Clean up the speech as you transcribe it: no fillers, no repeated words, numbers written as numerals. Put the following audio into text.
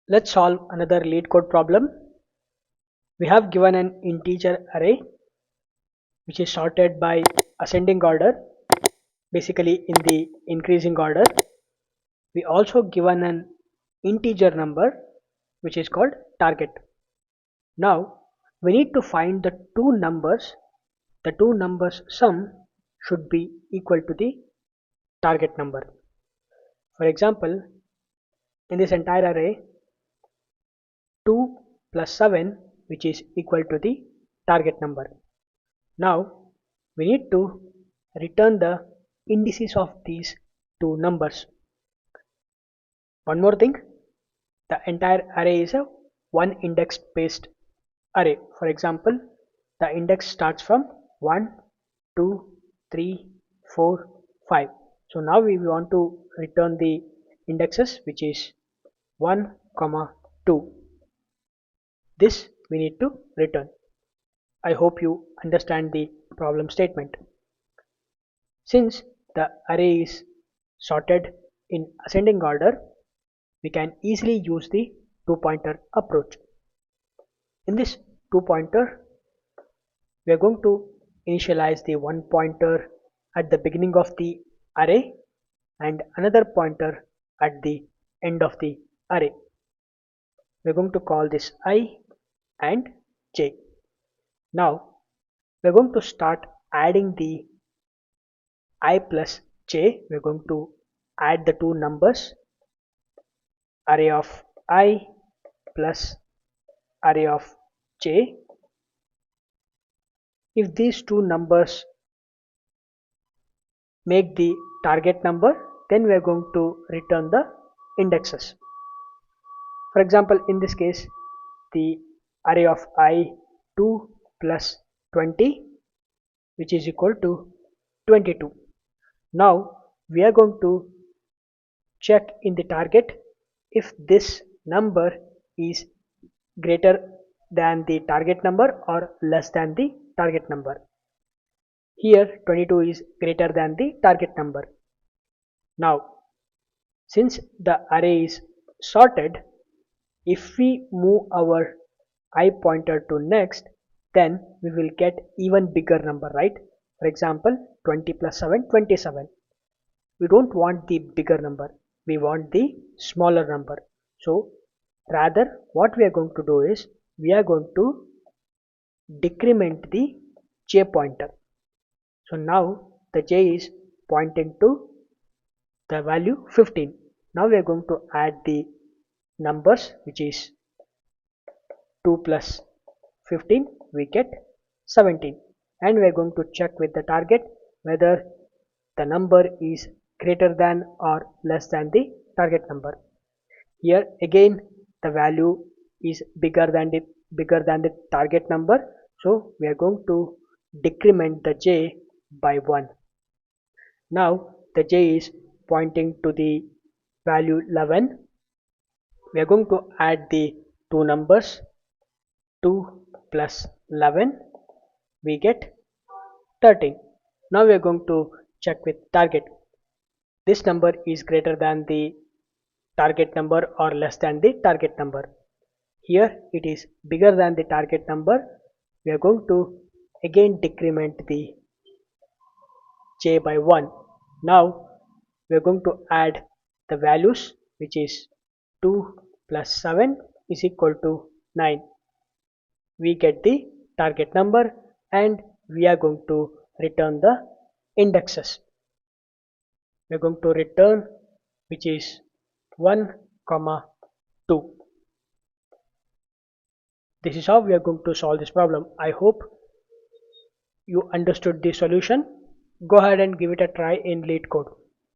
Let's solve another LeetCode problem. We have given an integer array which is sorted by ascending order, basically in the increasing order. We also given an integer number which is called target. Now we need to find the two numbers. The two numbers sum should be equal to the target number. For example, in this entire array, 2 plus 7, which is equal to the target number. Now we need to return the indices of these two numbers. One more thing, the entire array is a one index based array. For example, the index starts from 1, 2, 3, 4, 5. So now we want to return the indexes which is 1, 2. This we need to return. I hope you understand the problem statement. Since the array is sorted in ascending order, we can easily use the two-pointer approach. In this two-pointer, we are going to initialize the one pointer at the beginning of the array and another pointer at the end of the array. We are going to call this I and j. Now we are going to start adding the I plus j. We are going to add the two numbers, array of I plus array of j. If these two numbers make the target number, then we are going to return the indexes. For example, in this case, the array of I 2 plus 20, which is equal to 22. Now we are going to check in the target if this number is greater than the target number or less than the target number. Here 22 is greater than the target number. Now since the array is sorted, if we move our I pointer to next, then we will get even bigger number, right? For example, 20 plus 7, 27. We don't want the bigger number, we want the smaller number. So rather what we are going to do is we are going to decrement the j pointer. So now the j is pointing to the value 15. Now we are going to add the numbers, which is 2 plus 15, we get 17, and we are going to check with the target whether the number is greater than or less than the target number. Here again the value is bigger than the target number, so we are going to decrement the j by 1. Now the j is pointing to the value 11. We are going to add the two numbers, 2 plus 11, we get 13. Now we are going to check with target. This number is greater than the target number or less than the target number. Here it is bigger than the target number. We are going to again decrement the j by 1. Now we are going to add the values, which is 2 plus 7 is equal to 9. We get the target number and we are going to return the indexes. We are going to return which is 1, 2. This is how we are going to solve this problem. I hope you understood the solution. Go ahead and give it a try in LeetCode.